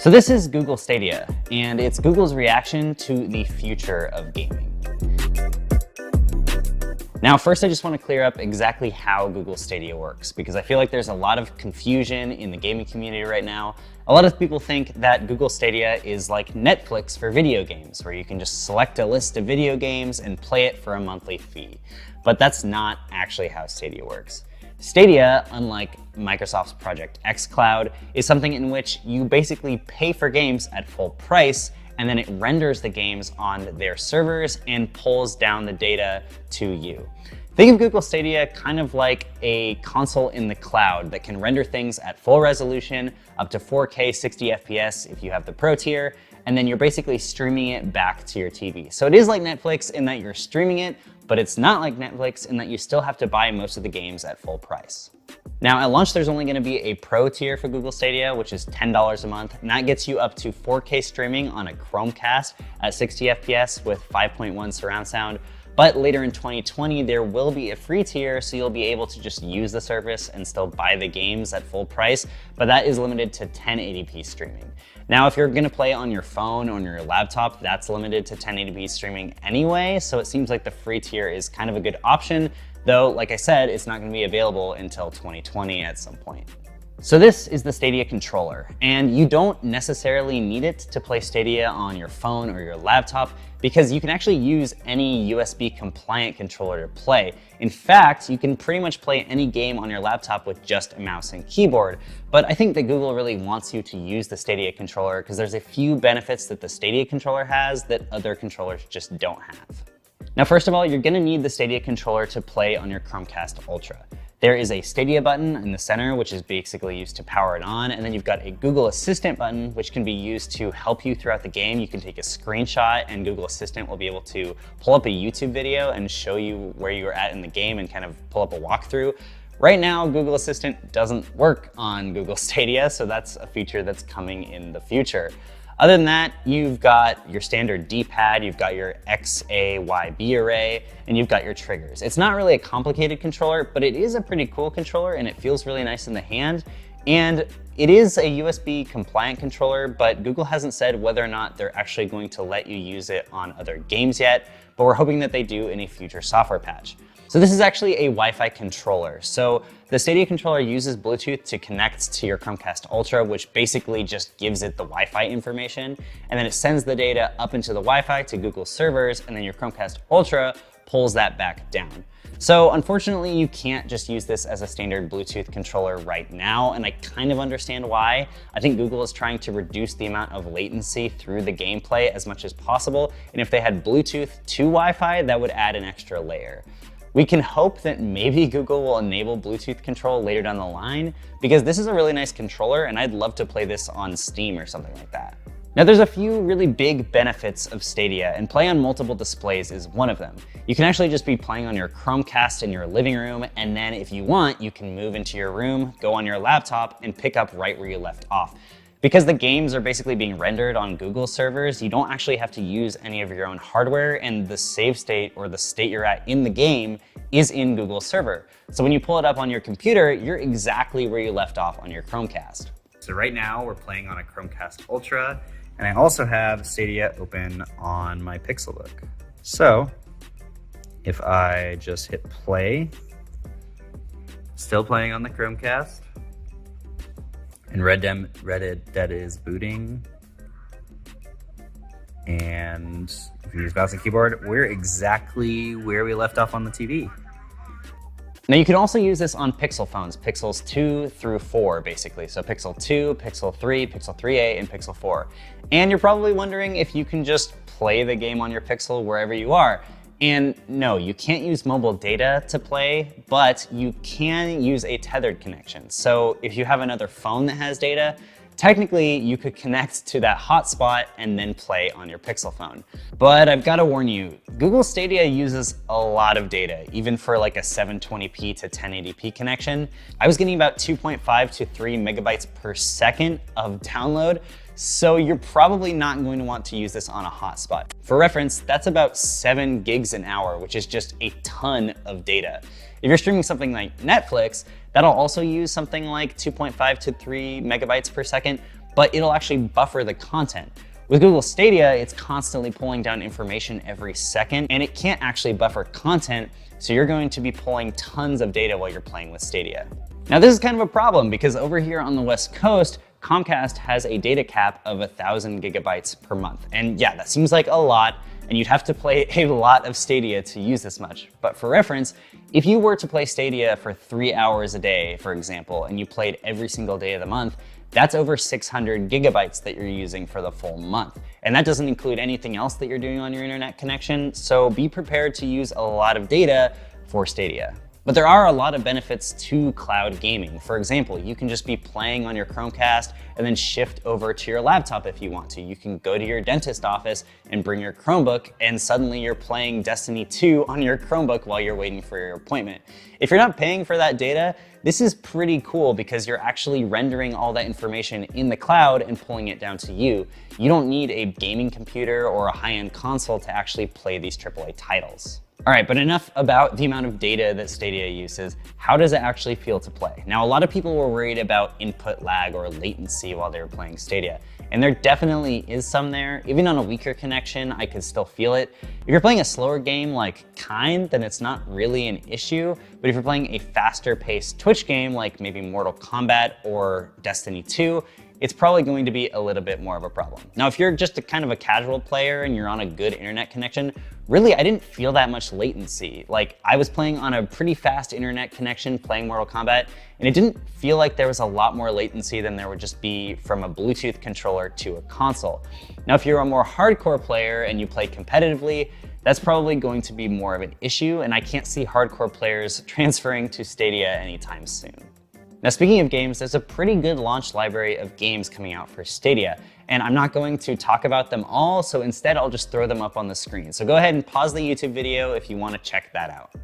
So this is Google Stadia, and it's Google's reaction to the future of gaming. Now, first I just want to clear up exactly how Google Stadia works, because I feel like there's a lot of confusion in the gaming community right now. A lot of people think that Google Stadia is like Netflix for video games, where you can just select a list of video games and play it for a monthly fee. But that's not actually how Stadia works. Stadia, unlike Microsoft's Project xCloud, is something in which you basically pay for games at full price, and then it renders the games on their servers and pulls down the data to you. Think of Google Stadia kind of like a console in the cloud that can render things at full resolution, up to 4K 60 FPS if you have the Pro tier, and then you're basically streaming it back to your TV. So it is like Netflix in that you're streaming it, but it's not like Netflix in that you still have to buy most of the games at full price. Now at launch, there's only gonna be a Pro tier for Google Stadia, which is $10 a month, and that gets you up to 4K streaming on a Chromecast at 60 FPS with 5.1 surround sound. But later in 2020, there will be a free tier, so you'll be able to just use the service and still buy the games at full price, but that is limited to 1080p streaming. Now, if you're gonna play on your phone or on your laptop, that's limited to 1080p streaming anyway, so it seems like the free tier is kind of a good option, though, like I said, it's not gonna be available until 2020 at some point. So this is the Stadia controller, and you don't necessarily need it to play Stadia on your phone or your laptop because you can actually use any USB compliant controller to play. In fact, you can pretty much play any game on your laptop with just a mouse and keyboard. But I think that Google really wants you to use the Stadia controller because there's a few benefits that the Stadia controller has that other controllers just don't have. Now, first of all, you're gonna need the Stadia controller to play on your Chromecast Ultra. There is a Stadia button in the center, which is basically used to power it on. And then you've got a Google Assistant button, which can be used to help you throughout the game. You can take a screenshot and Google Assistant will be able to pull up a YouTube video and show you where you're at in the game and kind of pull up a walkthrough. Right now, Google Assistant doesn't work on Google Stadia, so that's a feature that's coming in the future. Other than that, you've got your standard D-pad, you've got your X, A, Y, B array, and you've got your triggers. It's not really a complicated controller, but it is a pretty cool controller and it feels really nice in the hand. And it is a USB compliant controller, but Google hasn't said whether or not they're actually going to let you use it on other games yet, but we're hoping that they do in a future software patch. So this is actually a Wi-Fi controller. So the Stadia controller uses Bluetooth to connect to your Chromecast Ultra, which basically just gives it the Wi-Fi information. And then it sends the data up into the Wi-Fi to Google servers, and then your Chromecast Ultra pulls that back down. So unfortunately, you can't just use this as a standard Bluetooth controller right now, and I kind of understand why. I think Google is trying to reduce the amount of latency through the gameplay as much as possible, and if they had Bluetooth to Wi-Fi, that would add an extra layer. We can hope that maybe Google will enable Bluetooth control later down the line, because this is a really nice controller and I'd love to play this on Steam or something like that. Now there's a few really big benefits of Stadia, and play on multiple displays is one of them. You can actually just be playing on your Chromecast in your living room, and then if you want, you can move into your room, go on your laptop, and pick up right where you left off. Because the games are basically being rendered on Google servers, you don't actually have to use any of your own hardware, and the save state or the state you're at in the game is in Google's server. So when you pull it up on your computer, you're exactly where you left off on your Chromecast. So right now we're playing on a Chromecast Ultra, and I also have Stadia open on my Pixelbook. So if I just hit play, still playing on the Chromecast, and Red Dead is booting. And if you use mouse and keyboard, we're exactly where we left off on the TV. Now you can also use this on Pixel phones, Pixels 2 through 4 basically. So Pixel 2, Pixel 3, Pixel 3a, and Pixel 4. And you're probably wondering if you can just play the game on your Pixel wherever you are. And no, you can't use mobile data to play, but you can use a tethered connection. So if you have another phone that has data, technically you could connect to that hotspot and then play on your Pixel phone. But I've got to warn you, Google Stadia uses a lot of data, even for like a 720p to 1080p connection. I was getting about 2.5 to 3 megabytes per second of download. So you're probably not going to want to use this on a hotspot. For reference, that's about 7 gigs an hour, which is just a ton of data. If you're streaming something like Netflix, that'll also use something like 2.5 to 3 megabytes per second, but it'll actually buffer the content. With Google Stadia, it's constantly pulling down information every second, and it can't actually buffer content, so you're going to be pulling tons of data while you're playing with Stadia. Now, this is kind of a problem because over here on the West Coast, Comcast has a data cap of 1,000 gigabytes per month. And yeah, that seems like a lot, and you'd have to play a lot of Stadia to use this much. But for reference, if you were to play Stadia for 3 hours a day, for example, and you played every single day of the month, that's over 600 gigabytes that you're using for the full month. And that doesn't include anything else that you're doing on your internet connection, so be prepared to use a lot of data for Stadia. But there are a lot of benefits to cloud gaming. For example, you can just be playing on your Chromecast and then shift over to your laptop if you want to. You can go to your dentist office and bring your Chromebook, and suddenly you're playing Destiny 2 on your Chromebook while you're waiting for your appointment. If you're not paying for that data, this is pretty cool because you're actually rendering all that information in the cloud and pulling it down to you. You don't need a gaming computer or a high-end console to actually play these AAA titles. All right, but enough about the amount of data that Stadia uses. How does it actually feel to play? Now, a lot of people were worried about input lag or latency while they were playing Stadia, and there definitely is some there. Even on a weaker connection, I could still feel it. If you're playing a slower game like Kind, then it's not really an issue, but if you're playing a faster paced Twitch game like maybe Mortal Kombat or Destiny 2, it's probably going to be a little bit more of a problem. Now, if you're just a kind of a casual player and you're on a good internet connection, really, I didn't feel that much latency. Like, I was playing on a pretty fast internet connection playing Mortal Kombat, and it didn't feel like there was a lot more latency than there would just be from a Bluetooth controller to a console. Now, if you're a more hardcore player and you play competitively, that's probably going to be more of an issue, and I can't see hardcore players transferring to Stadia anytime soon. Now, speaking of games, there's a pretty good launch library of games coming out for Stadia, and I'm not going to talk about them all, so instead I'll just throw them up on the screen. So go ahead and pause the YouTube video if you want to check that out.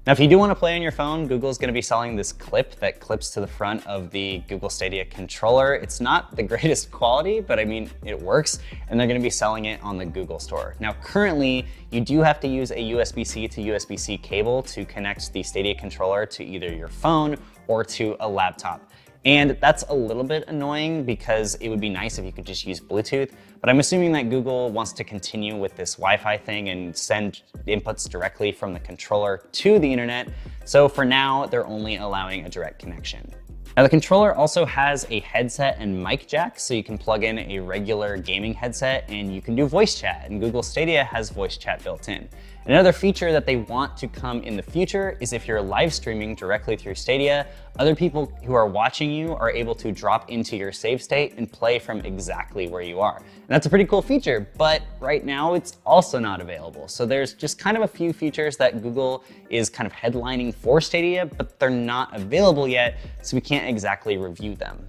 Now, if you do want to play on your phone, Google's going to be selling this clip that clips to the front of the Google Stadia controller. It's not the greatest quality, but I mean, it works, and they're going to be selling it on the Google Store. Now, currently, you do have to use a USB-C to USB-C cable to connect the Stadia controller to either your phone or to a laptop. And that's a little bit annoying because it would be nice if you could just use Bluetooth, but I'm assuming that Google wants to continue with this Wi-Fi thing and send inputs directly from the controller to the internet. So for now, they're only allowing a direct connection. Now, the controller also has a headset and mic jack, so you can plug in a regular gaming headset and you can do voice chat, and Google Stadia has voice chat built in. Another feature that they want to come in the future is if you're live streaming directly through Stadia, other people who are watching you are able to drop into your save state and play from exactly where you are. And that's a pretty cool feature, but right now it's also not available. So there's just kind of a few features that Google is kind of headlining for Stadia, but they're not available yet, so we can't exactly review them.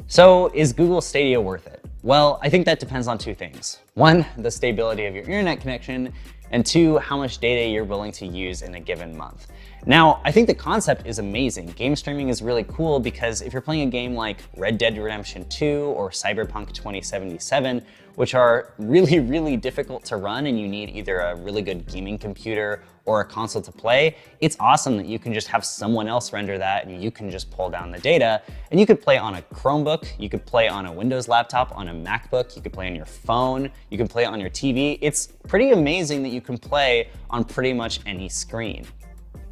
So is Google Stadia worth it? Well, I think that depends on two things. One, the stability of your internet connection, and two, how much data you're willing to use in a given month. Now, I think the concept is amazing. Game streaming is really cool because if you're playing a game like Red Dead Redemption 2 or Cyberpunk 2077, which are really, really difficult to run and you need either a really good gaming computer or a console to play, it's awesome that you can just have someone else render that and you can just pull down the data. And you could play on a Chromebook, you could play on a Windows laptop, on a MacBook, you could play on your phone, you can play on your TV. It's pretty amazing that you can play on pretty much any screen.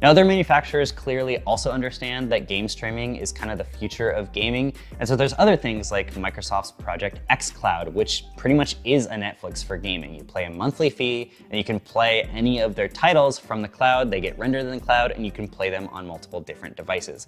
Now, other manufacturers clearly also understand that game streaming is kind of the future of gaming. And so there's other things like Microsoft's Project xCloud, which pretty much is a Netflix for gaming. You pay a monthly fee and you can play any of their titles from the cloud. They get rendered in the cloud and you can play them on multiple different devices.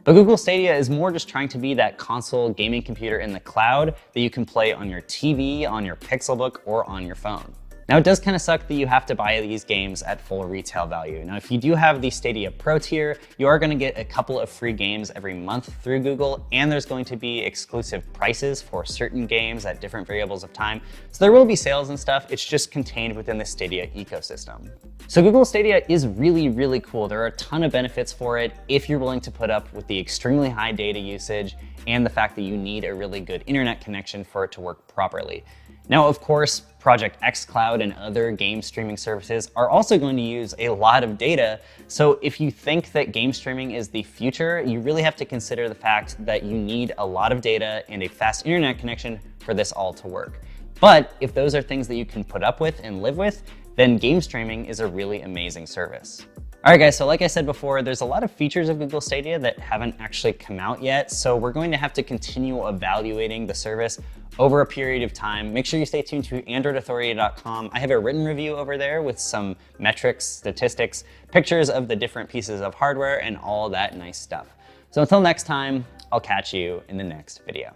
But Google Stadia is more just trying to be that console gaming computer in the cloud that you can play on your TV, on your Pixelbook, or on your phone. Now, it does kind of suck that you have to buy these games at full retail value. Now, if you do have the Stadia Pro tier, you are going to get a couple of free games every month through Google, and there's going to be exclusive prices for certain games at different variables of time. So there will be sales and stuff. It's just contained within the Stadia ecosystem. So Google Stadia is really, really cool. There are a ton of benefits for it if you're willing to put up with the extremely high data usage and the fact that you need a really good internet connection for it to work properly. Now, of course, Project xCloud and other game streaming services are also going to use a lot of data. So if you think that game streaming is the future, you really have to consider the fact that you need a lot of data and a fast internet connection for this all to work. But if those are things that you can put up with and live with, then game streaming is a really amazing service. All right, guys, so like I said before, there's a lot of features of Google Stadia that haven't actually come out yet, so we're going to have to continue evaluating the service over a period of time. Make sure you stay tuned to AndroidAuthority.com. I have a written review over there with some metrics, statistics, pictures of the different pieces of hardware, and all that nice stuff. So until next time, I'll catch you in the next video.